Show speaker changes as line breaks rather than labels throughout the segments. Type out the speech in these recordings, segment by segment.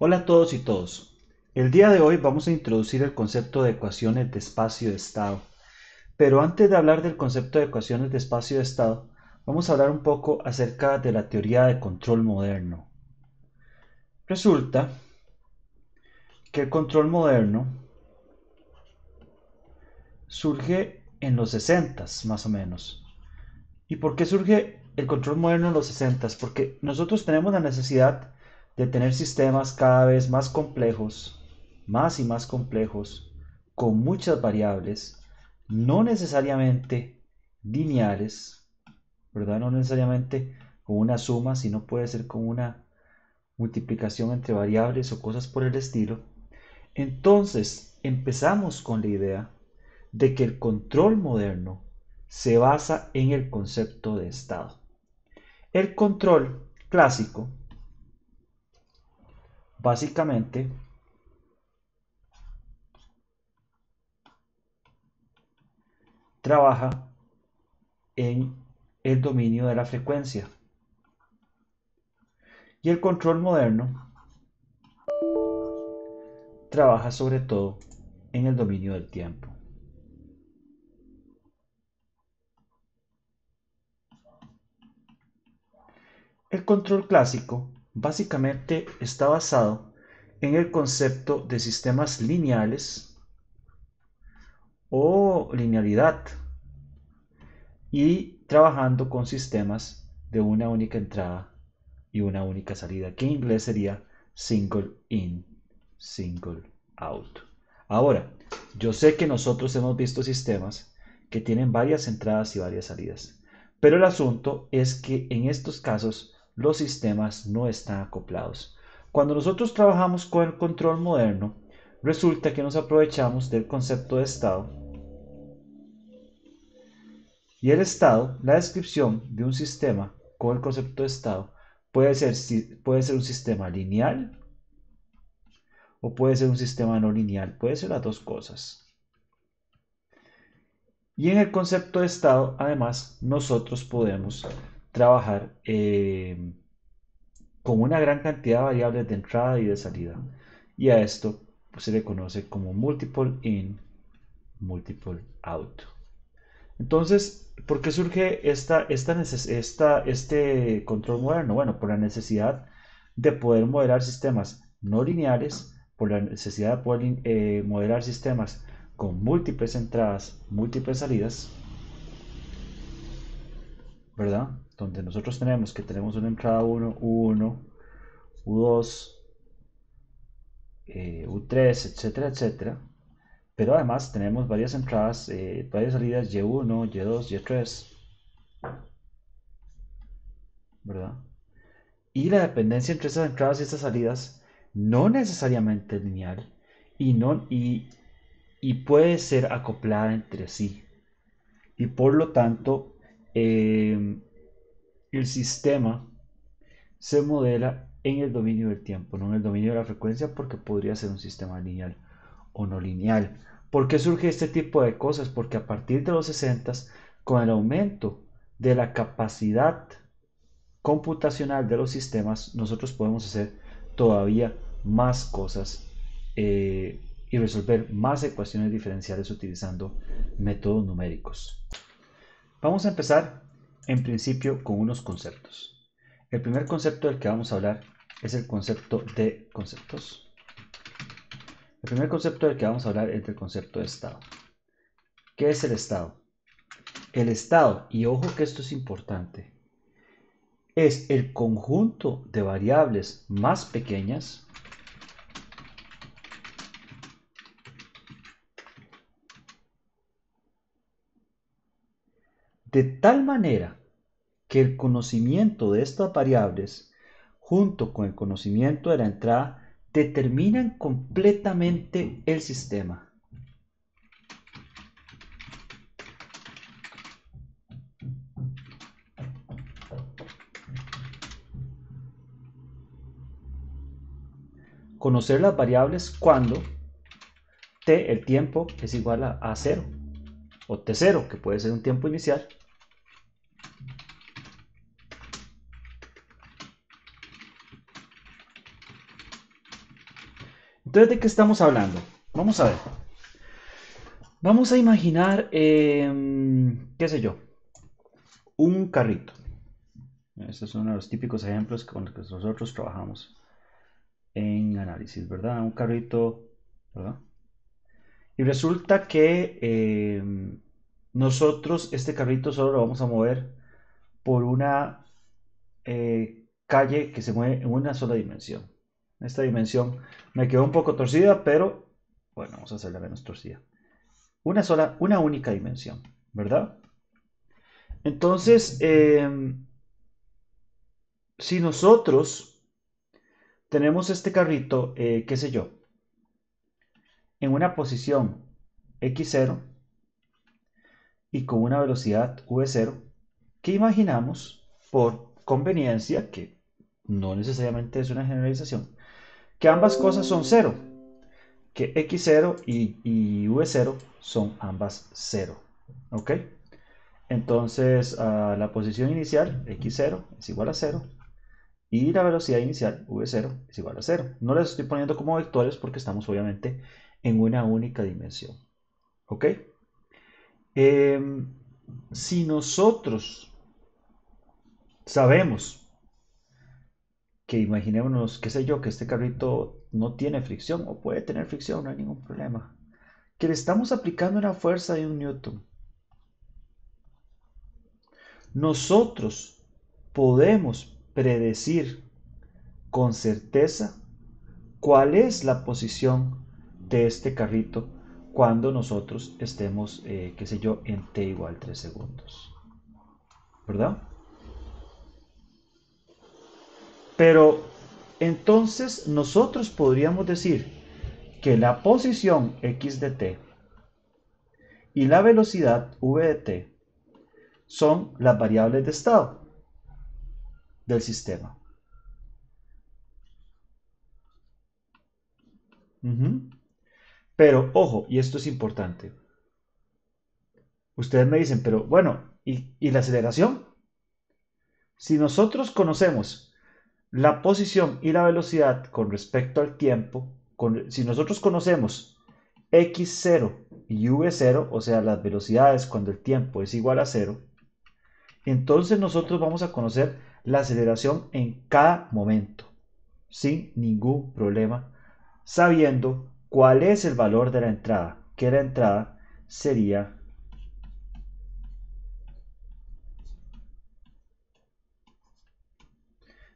Hola a todos y todos. El día de hoy vamos a introducir el concepto de ecuaciones de espacio de estado. Pero antes de hablar del concepto de ecuaciones de espacio de estado, vamos a hablar un poco acerca de la teoría de control moderno. Resulta que el control moderno surge en los 60 más o menos. ¿Y por qué surge el control moderno en los 60? Porque nosotros tenemos la necesidad de tener sistemas cada vez más complejos, más y más complejos, con muchas variables, no necesariamente lineales, ¿verdad? No necesariamente con una suma, sino puede ser con una multiplicación entre variables o cosas por el estilo. Entonces empezamos con la idea de que el control moderno se basa en el concepto de estado. El control clásico básicamente trabaja en el dominio de la frecuencia y el control moderno trabaja sobre todo en el dominio del tiempo. El control clásico básicamente está basado en el concepto de sistemas lineales o linealidad y trabajando con sistemas de una única entrada y una única salida, que en inglés sería single in, single out. Ahora, yo sé que nosotros hemos visto sistemas que tienen varias entradas y varias salidas, pero el asunto es que en estos casos los sistemas no están acoplados. Cuando nosotros trabajamos con el control moderno, resulta que nos aprovechamos del concepto de estado. Y el estado, la descripción de un sistema con el concepto de estado, puede ser un sistema lineal o puede ser un sistema no lineal, puede ser las dos cosas. Y en el concepto de estado, además, nosotros podemos trabajar con una gran cantidad de variables de entrada y de salida. Y a esto pues, se le conoce como multiple in, multiple out. Entonces, ¿por qué surge este control moderno? Bueno, por la necesidad de poder modelar sistemas no lineales, por la necesidad de poder modelar sistemas con múltiples entradas, múltiples salidas, ¿verdad? Donde nosotros tenemos una entrada 1, U1, U2, U3, etcétera, etcétera. Pero además tenemos varias entradas, varias salidas Y1, Y2, Y3, ¿verdad? Y la dependencia entre esas entradas y estas salidas no necesariamente es lineal y puede ser acoplada entre sí. Y por lo tanto, el sistema se modela en el dominio del tiempo, no en el dominio de la frecuencia, porque podría ser un sistema lineal o no lineal. ¿Por qué surge este tipo de cosas? Porque a partir de los 60, con el aumento de la capacidad computacional de los sistemas, nosotros podemos hacer todavía más cosas y resolver más ecuaciones diferenciales utilizando métodos numéricos. Vamos a empezar en principio con unos conceptos. El primer concepto del que vamos a hablar es el concepto de conceptos. El primer concepto del que vamos a hablar es el concepto de estado. ¿Qué es el estado? El estado, y ojo que esto es importante, es el conjunto de variables más pequeñas de tal manera que el conocimiento de estas variables junto con el conocimiento de la entrada determinan completamente el sistema. Conocer las variables cuando t, el tiempo, es igual a 0 o t0, que puede ser un tiempo inicial, Entonces, ¿de qué estamos hablando? Vamos a ver. Vamos a imaginar, qué sé yo, un carrito. Este es uno de los típicos ejemplos con los que nosotros trabajamos en análisis, ¿verdad? Un carrito, ¿verdad? Y resulta que nosotros este carrito solo lo vamos a mover por una calle que se mueve en una sola dimensión. Esta dimensión me quedó un poco torcida, pero bueno, vamos a hacerla menos torcida. Una única dimensión, ¿verdad? Entonces, si nosotros tenemos este carrito, qué sé yo, en una posición x0 y con una velocidad v0, ¿qué imaginamos por conveniencia, que no necesariamente es una generalización, que ambas cosas son cero, que x0 y v0 son ambas cero, ¿ok? Entonces, la posición inicial, x0, es igual a cero, y la velocidad inicial, v0, es igual a cero. No las estoy poniendo como vectores porque estamos obviamente en una única dimensión, ¿ok? Si nosotros sabemos que imaginémonos, qué sé yo, que este carrito no tiene fricción o puede tener fricción, no hay ningún problema, que le estamos aplicando una fuerza de 1 newton, nosotros podemos predecir con certeza cuál es la posición de este carrito cuando nosotros estemos, qué sé yo, en t igual 3 segundos, ¿verdad? Pero entonces nosotros podríamos decir que la posición x de t y la velocidad v de t son las variables de estado del sistema. Pero ojo, y esto es importante. Ustedes me dicen, pero bueno, ¿y la aceleración? Si nosotros conocemos la posición y la velocidad con respecto al tiempo, si nosotros conocemos x0 y v0, o sea, las velocidades cuando el tiempo es igual a 0, entonces nosotros vamos a conocer la aceleración en cada momento, sin ningún problema, sabiendo cuál es el valor de la entrada, que la entrada sería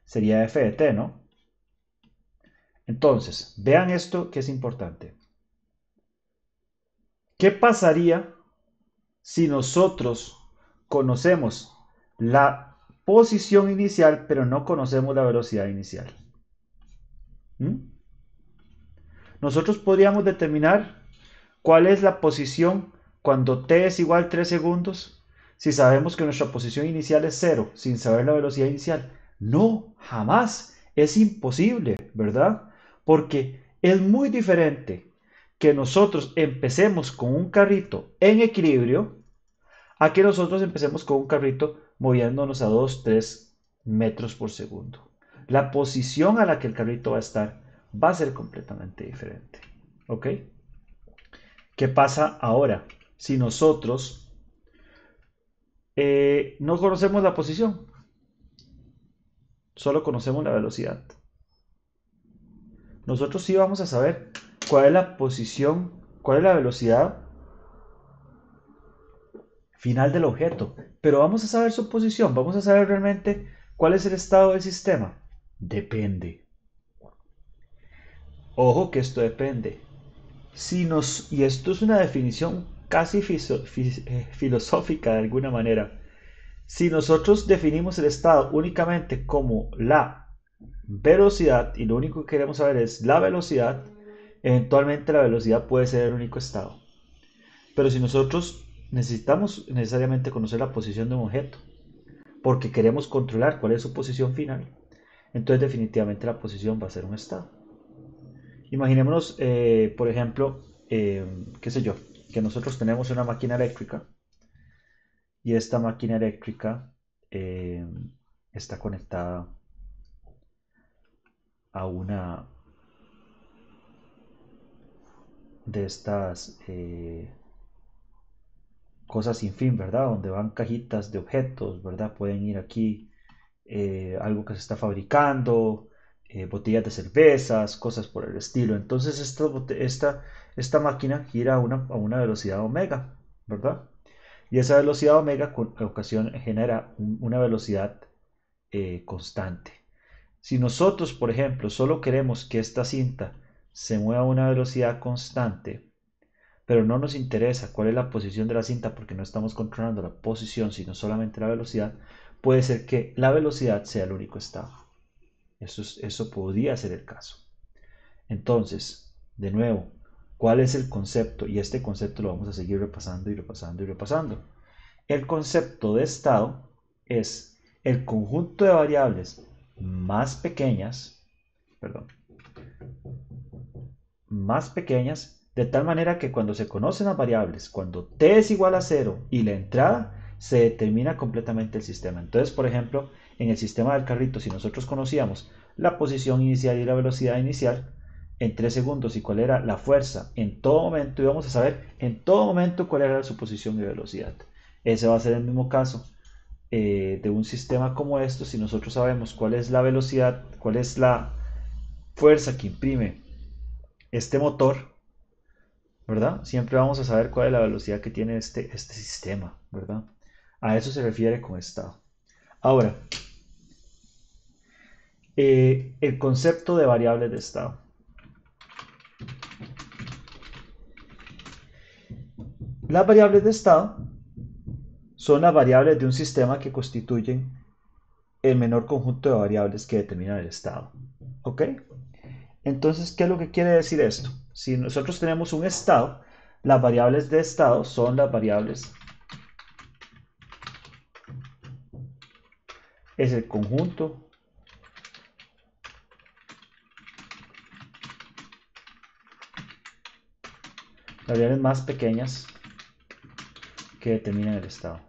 f de t, ¿no? Entonces, vean esto que es importante. ¿Qué pasaría si nosotros conocemos la posición inicial, pero no conocemos la velocidad inicial? Nosotros podríamos determinar cuál es la posición cuando t es igual a 3 segundos si sabemos que nuestra posición inicial es 0, sin saber la velocidad inicial. No, jamás. Es imposible, ¿verdad? Porque es muy diferente que nosotros empecemos con un carrito en equilibrio a que nosotros empecemos con un carrito moviéndonos a 2, 3 metros por segundo. La posición a la que el carrito va a estar va a ser completamente diferente. ¿Ok? ¿Qué pasa ahora? Si nosotros no conocemos la posición, solo conocemos la velocidad. Nosotros sí vamos a saber cuál es la posición, cuál es la velocidad final del objeto, pero vamos a saber su posición, vamos a saber realmente cuál es el estado del sistema. Depende. Ojo que esto depende. Y esto es una definición casi filosófica de alguna manera. Si nosotros definimos el estado únicamente como la velocidad y lo único que queremos saber es la velocidad, eventualmente la velocidad puede ser el único estado. Pero si nosotros necesitamos necesariamente conocer la posición de un objeto, porque queremos controlar cuál es su posición final, entonces definitivamente la posición va a ser un estado. Imaginémonos, por ejemplo, qué sé yo, que nosotros tenemos una máquina eléctrica y esta máquina eléctrica eh, está conectada a una cosas sin fin, ¿verdad? Donde van cajitas de objetos, ¿verdad? Pueden ir aquí algo que se está fabricando, botellas de cervezas, cosas por el estilo. Entonces esta máquina gira a una velocidad omega, ¿verdad? Y esa velocidad omega con ocasión genera una velocidad constante. Si nosotros, por ejemplo, solo queremos que esta cinta se mueva a una velocidad constante, pero no nos interesa cuál es la posición de la cinta porque no estamos controlando la posición, sino solamente la velocidad, puede ser que la velocidad sea el único estado. Eso podría ser el caso. Entonces, de nuevo, ¿cuál es el concepto? Y este concepto lo vamos a seguir repasando y repasando y repasando. El concepto de estado es el conjunto de variables más pequeñas, perdón, más pequeñas, de tal manera que cuando se conocen las variables, cuando t es igual a 0 y la entrada, se determina completamente el sistema. Entonces, por ejemplo, en el sistema del carrito, si nosotros conocíamos la posición inicial y la velocidad inicial en 3 segundos y cuál era la fuerza en todo momento, íbamos a saber en todo momento cuál era su posición y velocidad. Ese va a ser el mismo caso de un sistema como esto. Si nosotros sabemos cuál es la velocidad, cuál es la fuerza que imprime este motor, ¿verdad? Siempre vamos a saber cuál es la velocidad que tiene este sistema, ¿verdad? A eso se refiere con estado. Ahora, el concepto de variables de estado. Las variables de estado son las variables de un sistema que constituyen el menor conjunto de variables que determinan el estado. ¿Ok? Entonces, ¿qué es lo que quiere decir esto? Si nosotros tenemos un estado, las variables de estado son las variables, es el conjunto de variables más pequeñas que determinan el estado.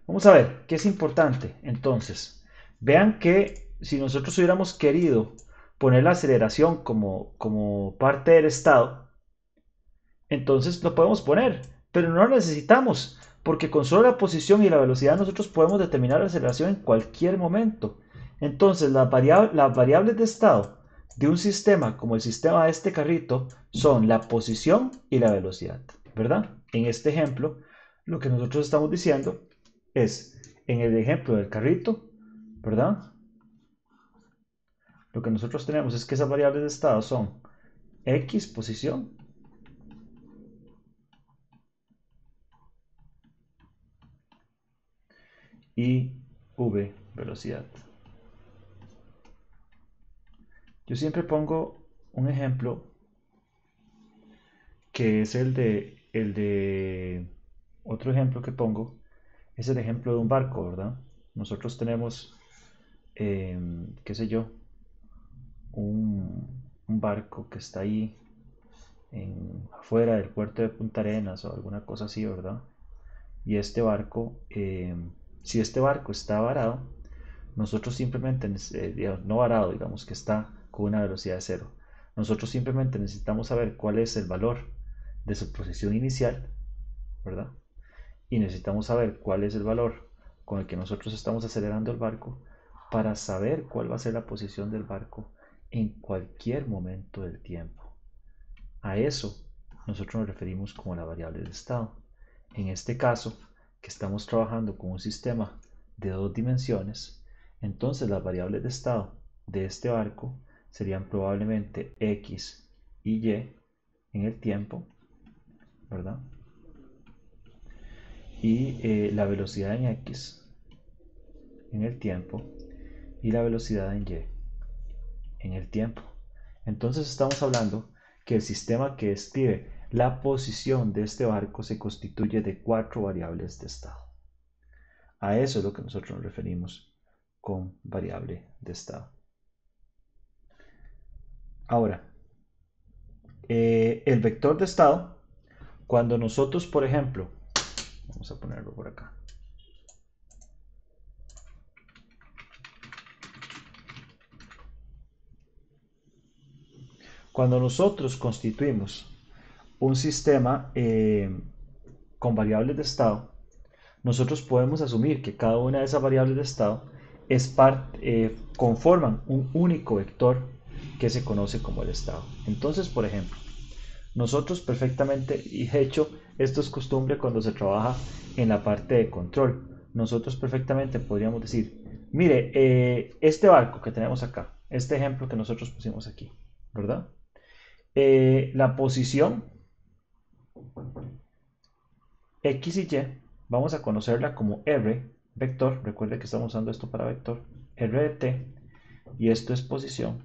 Vamos a ver qué es importante. Entonces, vean que si nosotros hubiéramos querido poner la aceleración como parte del estado, entonces lo podemos poner, pero no lo necesitamos, porque con solo la posición y la velocidad nosotros podemos determinar la aceleración en cualquier momento. Entonces, las variables de estado de un sistema como el sistema de este carrito son la posición y la velocidad, ¿verdad? En este ejemplo, lo que nosotros estamos diciendo es, en el ejemplo del carrito, ¿verdad? Lo que nosotros tenemos es que esas variables de estado son X, posición, y V, velocidad. Yo siempre pongo un ejemplo que es otro ejemplo que pongo es el ejemplo de un barco, ¿verdad? Nosotros tenemos, qué sé yo, un barco que está ahí afuera del puerto de Punta Arenas o alguna cosa así, ¿verdad? Y este barco, si este barco está varado, nosotros simplemente, digamos, no varado, digamos que está con una velocidad de cero, nosotros simplemente necesitamos saber cuál es el valor de su posición inicial, ¿verdad? Y necesitamos saber cuál es el valor con el que nosotros estamos acelerando el barco para saber cuál va a ser la posición del barco en cualquier momento del tiempo. A eso nosotros nos referimos como la variable de estado. En este caso, que estamos trabajando con un sistema de dos dimensiones, entonces las variables de estado de este barco serían probablemente X y Y en el tiempo, ¿verdad? Y la velocidad en X en el tiempo y la velocidad en Y en el tiempo. Entonces estamos hablando que el sistema que describe la posición de este barco se constituye de 4 variables de estado. A eso es lo que nosotros nos referimos con variable de estado. Ahora, el vector de estado, cuando nosotros, por ejemplo, vamos a ponerlo por acá. Cuando nosotros constituimos un sistema con variables de estado, nosotros podemos asumir que cada una de esas variables de estado conforman un único vector que se conoce como el estado. Entonces, por ejemplo, nosotros perfectamente, y de hecho esto es costumbre cuando se trabaja en la parte de control, nosotros perfectamente podríamos decir, mire, este barco que tenemos acá, este ejemplo que nosotros pusimos aquí, ¿verdad? La posición X y Y, vamos a conocerla como R, vector, recuerde que estamos usando esto para vector, R de t, y esto es posición.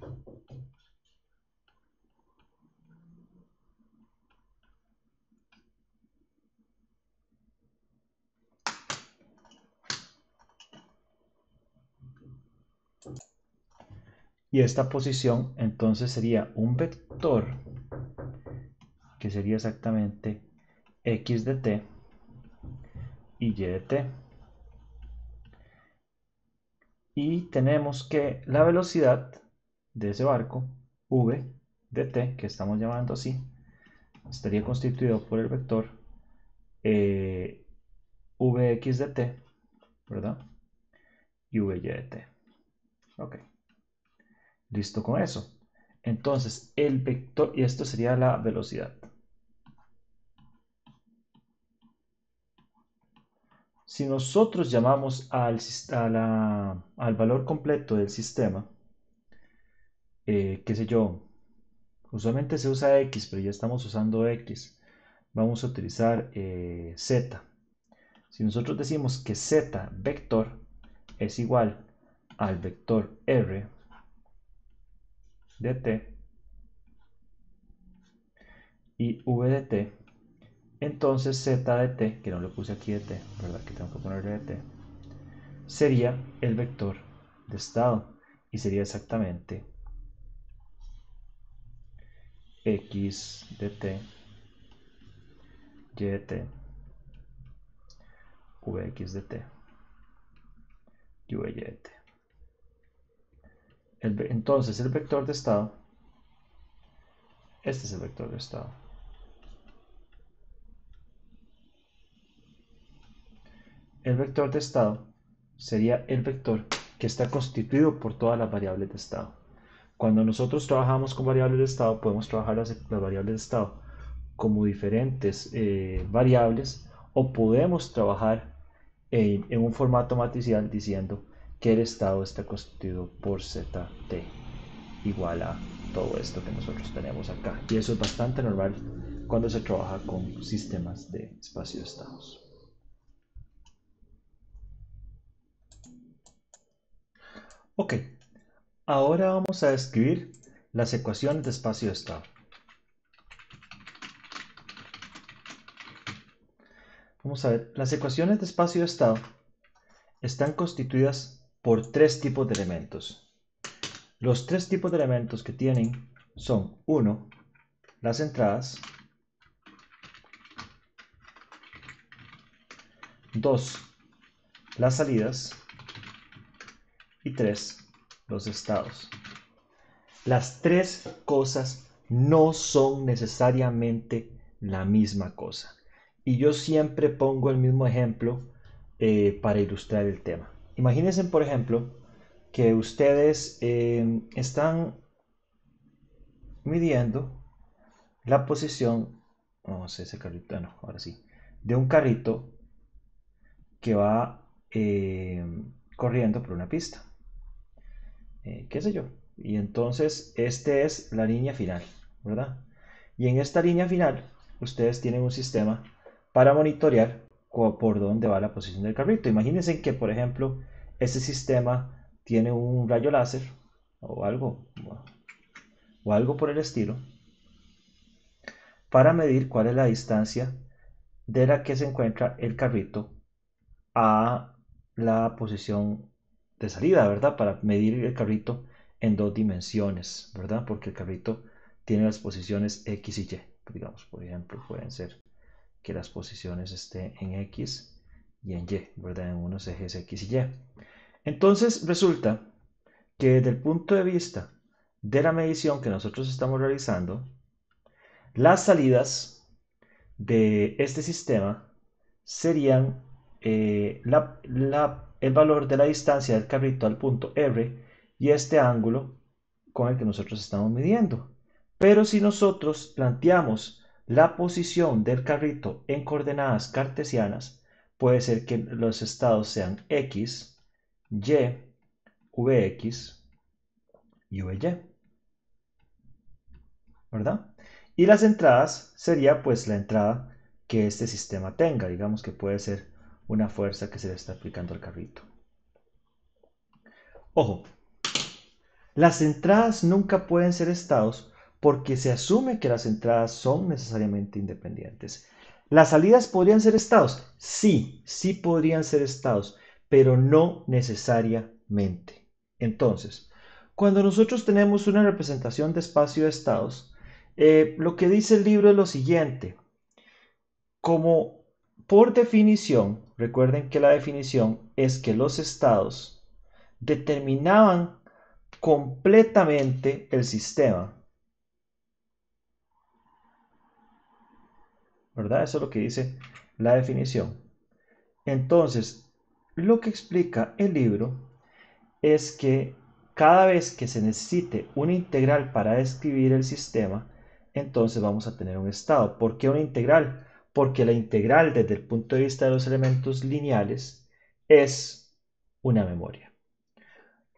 Y esta posición entonces sería un vector que sería exactamente X de t y Y de t. Y tenemos que la velocidad de ese barco, v de t, que estamos llamando así, estaría constituido por el vector vx de t, ¿verdad? Y vy de t. Ok, listo con eso. Entonces, el vector, y esto sería la velocidad. Si nosotros llamamos al valor completo del sistema, qué sé yo, usualmente se usa X, pero ya estamos usando X, vamos a utilizar Z. Si nosotros decimos que Z vector es igual al vector R de t y v de t, entonces z de t, que no le puse aquí de t, ¿verdad? Que tengo que ponerle de t, sería el vector de estado y sería exactamente x de t, y de t, vx de t y vy de t. Entonces el vector de estado, este es el vector de estado. El vector de estado sería el vector que está constituido por todas las variables de estado. Cuando nosotros trabajamos con variables de estado, podemos trabajar las variables de estado como diferentes variables, o podemos trabajar en un formato matricial diciendo que el estado está constituido por zt igual a todo esto que nosotros tenemos acá. Y eso es bastante normal cuando se trabaja con sistemas de espacio de estados. Ok, ahora vamos a describir las ecuaciones de espacio de estado. Vamos a ver, las ecuaciones de espacio de estado están constituidas por tres tipos de elementos. Los tres tipos de elementos que tienen son 1, las entradas, 2, las salidas y 3, los estados. Las tres cosas no son necesariamente la misma cosa. Y yo siempre pongo el mismo ejemplo para ilustrar el tema. Imagínense, por ejemplo, que ustedes están midiendo la posición, vamos a ese carrito, no, ahora sí, de un carrito que va corriendo por una pista, qué sé yo, y entonces esta es la línea final, ¿verdad? Y en esta línea final ustedes tienen un sistema para monitorear por dónde va la posición del carrito. Imagínense que, por ejemplo, ese sistema tiene un rayo láser o algo por el estilo para medir cuál es la distancia de la que se encuentra el carrito a la posición de salida, ¿verdad? Para medir el carrito en dos dimensiones, ¿verdad? Porque el carrito tiene las posiciones X y Y. Digamos, por ejemplo, pueden ser que las posiciones estén en X y en Y, ¿verdad? En unos ejes X y Y. Entonces resulta que desde el punto de vista de la medición que nosotros estamos realizando, las salidas de este sistema serían el valor de la distancia del carrito al punto R y este ángulo con el que nosotros estamos midiendo. Pero si nosotros planteamos la posición del carrito en coordenadas cartesianas, puede ser que los estados sean X, Y, Vx y Vy, ¿verdad? Y las entradas sería pues la entrada que este sistema tenga, digamos que puede ser una fuerza que se le está aplicando al carrito. Ojo, las entradas nunca pueden ser estados porque se asume que las entradas son necesariamente independientes. ¿Las salidas podrían ser estados? Sí, sí podrían ser estados, pero no necesariamente. Entonces, cuando nosotros tenemos una representación de espacio de estados, lo que dice el libro es lo siguiente. Como por definición, recuerden que la definición es que los estados determinaban completamente el sistema, ¿verdad? Eso es lo que dice la definición. Entonces, lo que explica el libro es que cada vez que se necesite una integral para describir el sistema, entonces vamos a tener un estado. ¿Por qué una integral? Porque la integral desde el punto de vista de los elementos lineales es una memoria.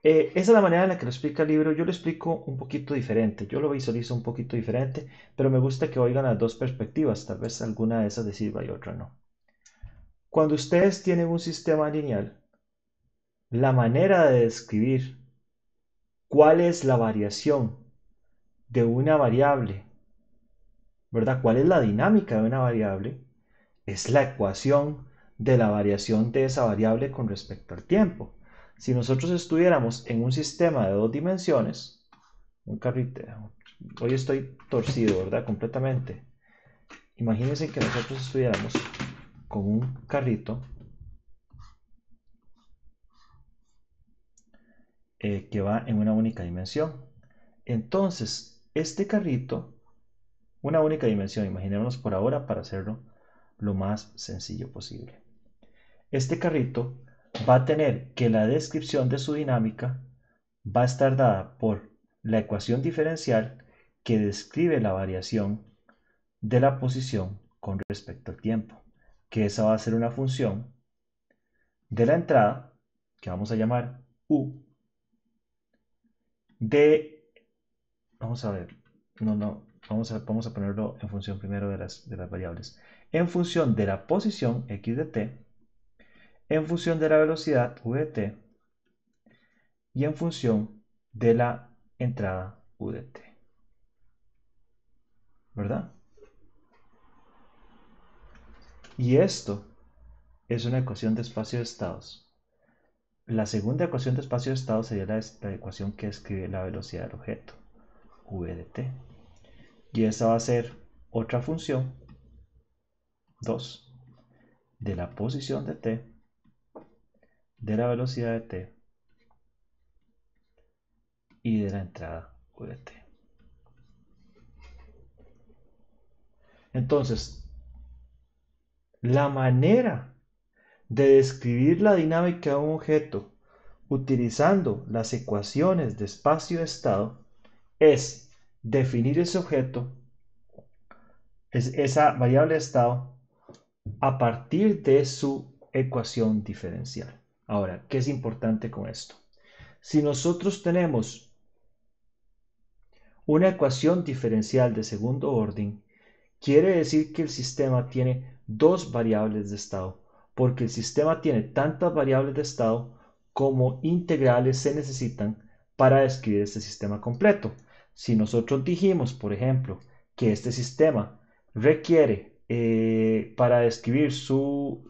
Esa es la manera en la que lo explica el libro. Yo lo explico un poquito diferente, yo lo visualizo un poquito diferente, pero me gusta que oigan las dos perspectivas, tal vez alguna de esas les sirva y otra no. Cuando ustedes tienen un sistema lineal, la manera de describir cuál es la variación de una variable, ¿verdad? ¿Cuál es la dinámica de una variable? Es la ecuación de la variación de esa variable con respecto al tiempo. Si nosotros estuviéramos en un sistema de dos dimensiones, un carrito, hoy estoy torcido, ¿verdad? Completamente. Imagínense que nosotros estuviéramos con un carrito que va en una única dimensión. Entonces, este carrito, una única dimensión, imaginémonos por ahora para hacerlo lo más sencillo posible. Este carrito va a tener que la descripción de su dinámica va a estar dada por la ecuación diferencial que describe la variación de la posición con respecto al tiempo, que esa va a ser una función de la entrada, que vamos a llamar U, de, vamos a ver, vamos a ponerlo en función primero de las variables, en función de la posición x de t, en función de la velocidad v de t, y en función de la entrada u de t, ¿verdad? Y esto es una ecuación de espacio de estados. La segunda ecuación de espacio de estados sería la ecuación que describe la velocidad del objeto, v de t. Y esa va a ser otra función, 2, de la posición de t, de la velocidad de t y de la entrada u de t. Entonces, la manera de describir la dinámica de un objeto utilizando las ecuaciones de espacio-estado es definir ese objeto, esa variable de estado, a partir de su ecuación diferencial. Ahora, ¿qué es importante con esto? Si nosotros tenemos una ecuación diferencial de segundo orden, quiere decir que el sistema tiene dos variables de estado, porque el sistema tiene tantas variables de estado como integrales se necesitan para describir este sistema completo. Si nosotros dijimos, por ejemplo, que este sistema requiere para describir su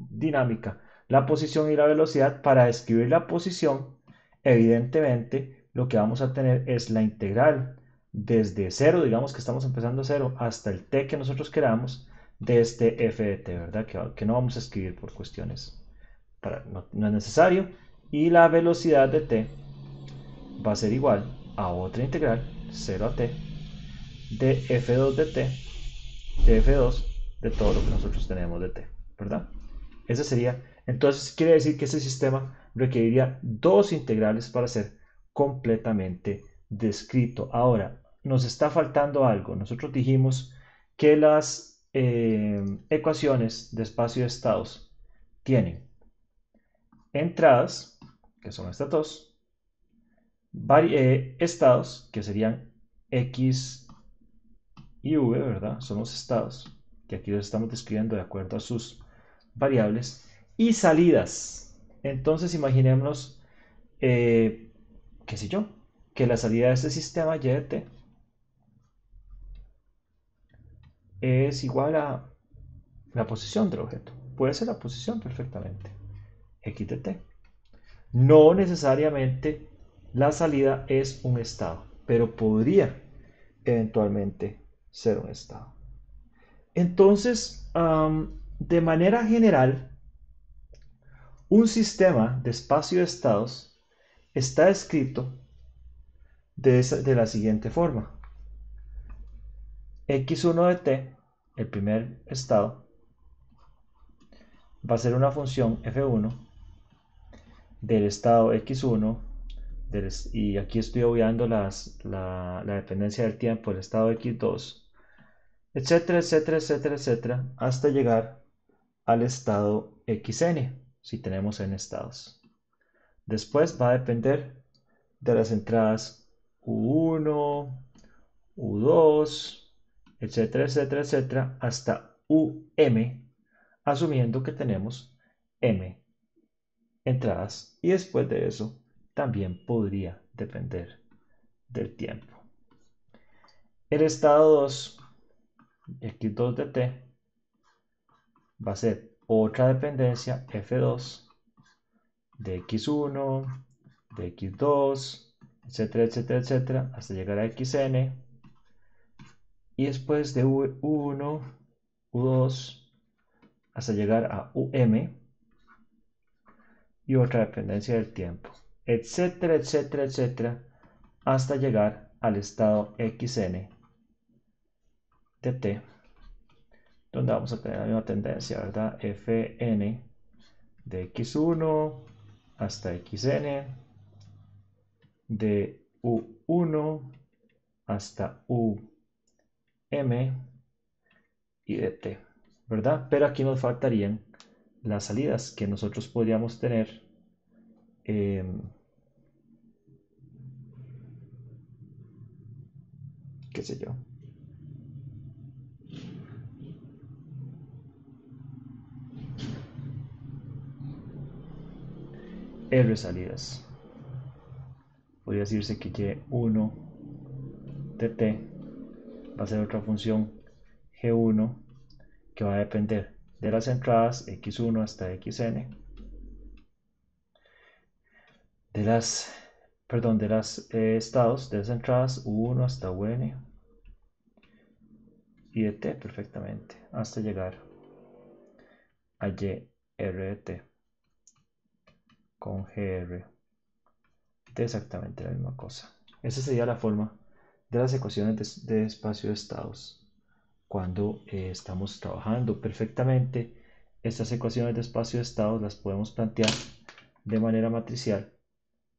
dinámica, la posición y la velocidad, para describir la posición, evidentemente lo que vamos a tener es la integral desde cero, digamos que estamos empezando cero, hasta el t que nosotros queramos de este f de t, ¿verdad? Que no vamos a escribir por cuestiones, no es necesario. Y la velocidad de t va a ser igual a otra integral 0 a t de f2 de t de f2 de todo lo que nosotros tenemos de t, ¿verdad? Esa sería, entonces quiere decir que ese sistema requeriría dos integrales para ser completamente descrito. Ahora, nos está faltando algo. Nosotros dijimos que las ecuaciones de espacio de estados tienen entradas, que son estas dos, estados, que serían x y v, ¿verdad? Son los estados, que aquí los estamos describiendo de acuerdo a sus variables, y salidas. Entonces imaginémonos, qué sé yo, que la salida de este sistema y de t es igual a la posición del objeto. Puede ser la posición perfectamente, x de t. No necesariamente la salida es un estado, pero podría eventualmente ser un estado. Entonces, de manera general, un sistema de espacio de estados está escrito de la siguiente forma. x1 de t, el primer estado, va a ser una función f1 del estado x1, y aquí estoy obviando la dependencia del tiempo, el estado x2, etcétera, etcétera, etcétera, etcétera, hasta llegar al estado xn, si tenemos n estados. Después va a depender de las entradas u1, u2, etcétera, etcétera, etcétera, hasta asumiendo que tenemos m entradas, y después de eso también podría depender del tiempo. El estado 2, x2 de t, va a ser otra dependencia f2 de x1, de x2, etcétera, etcétera, etcétera, hasta llegar a xn, y después de u1, u2, hasta llegar a y otra dependencia del tiempo, etcétera, etcétera, etcétera, hasta llegar al estado xn de t, donde vamos a tener la misma tendencia, ¿verdad? Fn de x1 hasta xn, de u1 hasta y de t, ¿verdad? Pero aquí nos faltarían las salidas que nosotros podríamos tener, qué sé yo, R salidas. Podría decirse que y1 de t va a ser otra función g1 que va a depender de las entradas x1 hasta xn, de las, perdón, de las estados de las entradas u1 hasta un y de t perfectamente hasta llegar a y r de t con gr de exactamente la misma cosa. Esa sería la forma de las ecuaciones de espacio de estados cuando estamos trabajando perfectamente. Estas ecuaciones de espacio de estados las podemos plantear de manera matricial.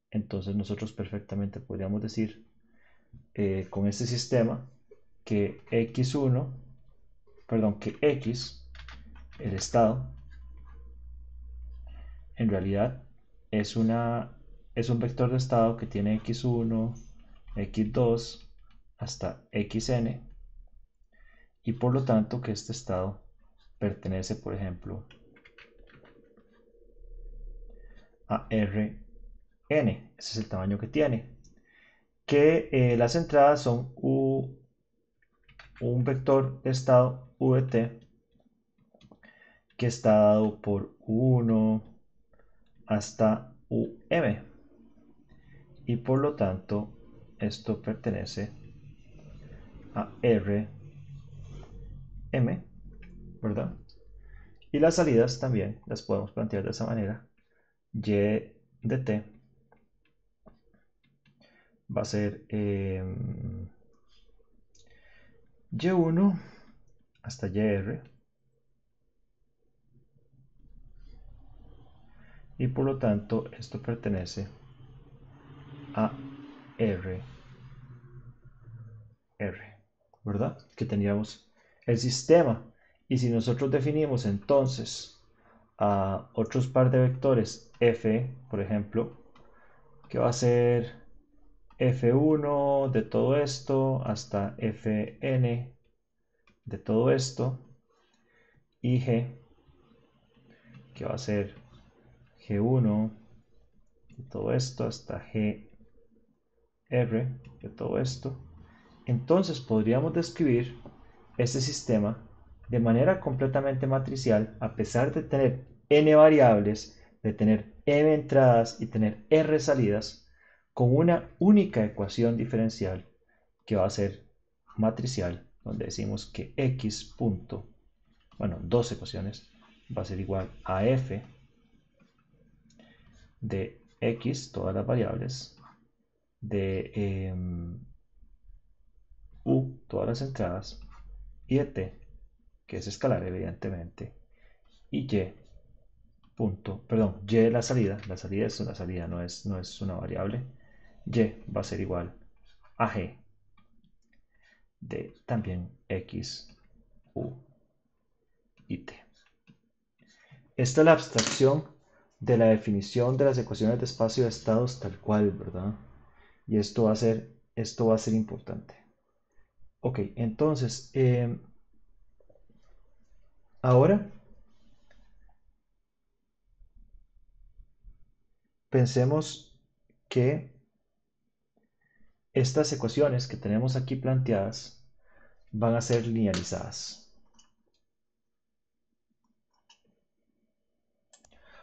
Entonces nosotros perfectamente podríamos decir con este sistema que x1, perdón, que x, el estado, en realidad es un vector de estado que tiene x1, x2 hasta xn, y por lo tanto que este estado pertenece, por ejemplo, a Rn. Ese es el tamaño que tiene. Que las entradas son un vector de estado u de t que está dado por u1 hasta y por lo tanto esto pertenece a Rm, ¿verdad? Y las salidas también las podemos plantear de esa manera. Y de t va a ser y1 hasta yr, y por lo tanto esto pertenece a r, ¿verdad? Que tendríamos el sistema. Y si nosotros definimos entonces a otros par de vectores f, por ejemplo, que va a ser f1 de todo esto hasta fn de todo esto, y g, que va a ser g1 de todo esto hasta gr de todo esto, entonces podríamos describir este sistema de manera completamente matricial, a pesar de tener n variables, de tener m entradas y tener r salidas, con una única ecuación diferencial que va a ser matricial, donde decimos que x punto, bueno, dos ecuaciones, va a ser igual a f de x, todas las variables, de u, todas las entradas, y de t, que es escalar evidentemente, y y punto, perdón, y la salida es una salida, no es una variable, y va a ser igual a g de también x, u y t. Esta es la abstracción de la definición de las ecuaciones de espacio de estados tal cual, ¿verdad? Y esto va a ser importante. Ok, entonces, ahora pensemos que estas ecuaciones que tenemos aquí planteadas van a ser linealizadas.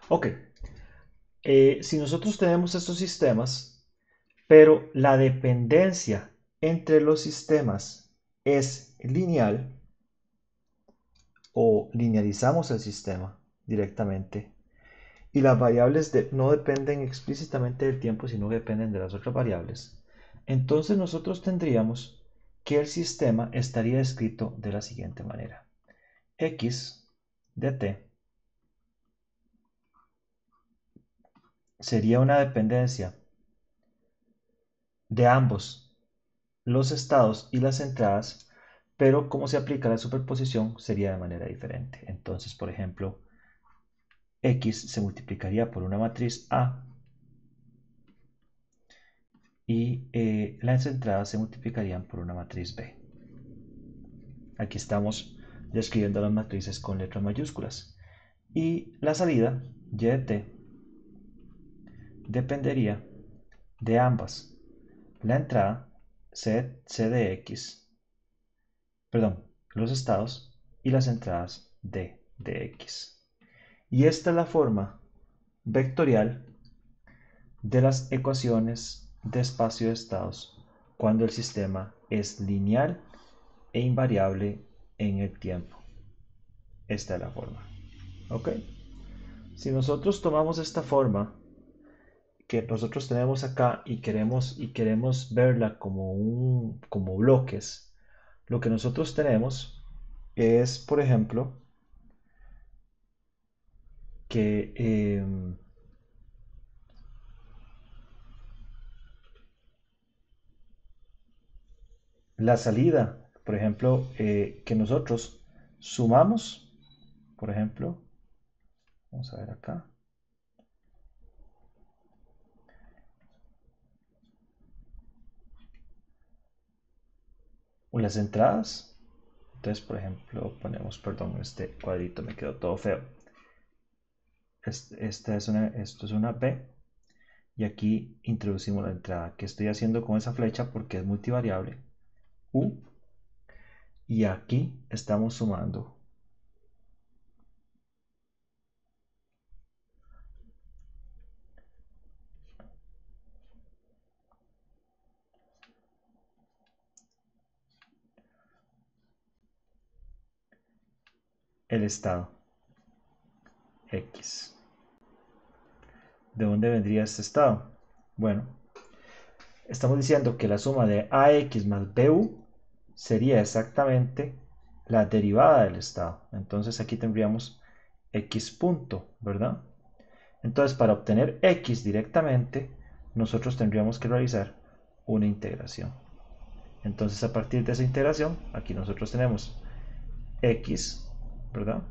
Ok, si nosotros tenemos estos sistemas, pero la dependencia entre los sistemas es lineal, o linealizamos el sistema directamente, y las variables no dependen explícitamente del tiempo, sino que dependen de las otras variables, entonces nosotros tendríamos que el sistema estaría escrito de la siguiente manera: x de t sería una dependencia de ambos los estados y las entradas, pero como se aplica la superposición sería de manera diferente. Entonces, por ejemplo, x se multiplicaría por una matriz A y las entradas se multiplicarían por una matriz B. Aquí estamos describiendo las matrices con letras mayúsculas. Y la salida, y de t, dependería de ambas. La entrada, c de x, perdón, los estados, y las entradas d de x. Y esta es la forma vectorial de las ecuaciones de espacio de estados cuando el sistema es lineal e invariable en el tiempo. Esta es la forma. ¿Ok? Si nosotros tomamos esta forma que nosotros tenemos acá y queremos verla como bloques, lo que nosotros tenemos es, por ejemplo, que la salida, por ejemplo, que nosotros sumamos, por ejemplo, vamos a ver acá, las entradas. Entonces, por ejemplo, ponemos, perdón, este cuadrito me quedó todo feo. Esto es una P, y aquí introducimos la entrada. ¿Qué estoy haciendo con esa flecha? Porque es multivariable. U, y aquí estamos sumando el estado X. ¿De dónde vendría este estado? Bueno, estamos diciendo que la suma de AX más BU sería exactamente la derivada del estado. Entonces aquí tendríamos X punto, ¿verdad? Entonces para obtener X directamente, nosotros tendríamos que realizar una integración. Entonces a partir de esa integración, aquí nosotros tenemos X, ¿verdad?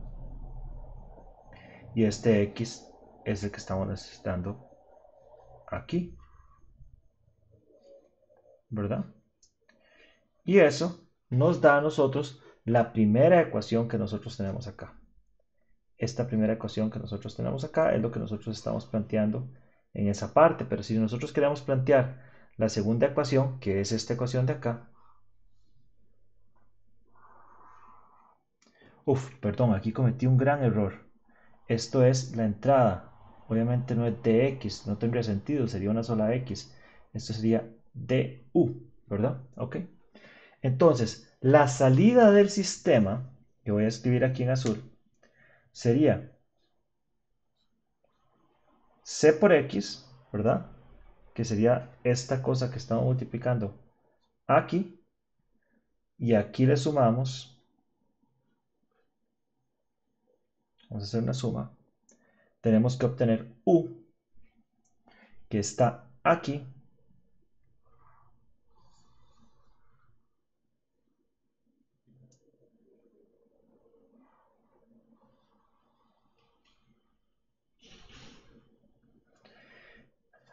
Y este X es el que estamos necesitando aquí, ¿verdad? Y eso nos da a nosotros la primera ecuación que nosotros tenemos acá. Esta primera ecuación que nosotros tenemos acá es lo que nosotros estamos planteando en esa parte. Pero si nosotros queremos plantear la segunda ecuación, que es esta ecuación de acá. Perdón, aquí cometí un gran error. Esto es la entrada. Obviamente no es dx, no tendría sentido, sería una sola x. Esto sería du, ¿verdad? Ok. Entonces, la salida del sistema, que voy a escribir aquí en azul, sería c por x, ¿verdad? Que sería esta cosa que estamos multiplicando aquí, y aquí le sumamos, vamos a hacer una suma, tenemos que obtener u, que está aquí,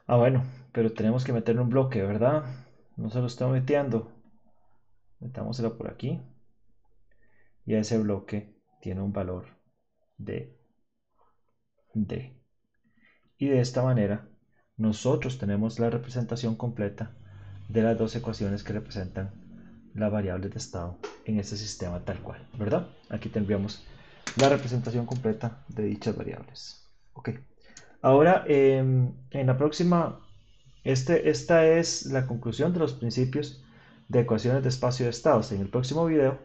bueno, pero tenemos que meterle un bloque, ¿verdad? No se lo estoy metiendo, metámoselo por aquí, y ese bloque tiene un valor de d. Y de esta manera, nosotros tenemos la representación completa de las dos ecuaciones que representan las variables de estado en este sistema tal cual, ¿verdad? Aquí tendríamos la representación completa de dichas variables. Ok. Ahora, en la próxima, esta es la conclusión de los principios de ecuaciones de espacio de estados. En el próximo video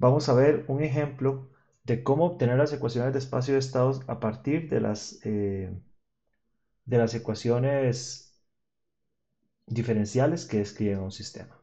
vamos a ver un ejemplo de cómo obtener las ecuaciones de espacio de estados a partir de las ecuaciones diferenciales que describen un sistema.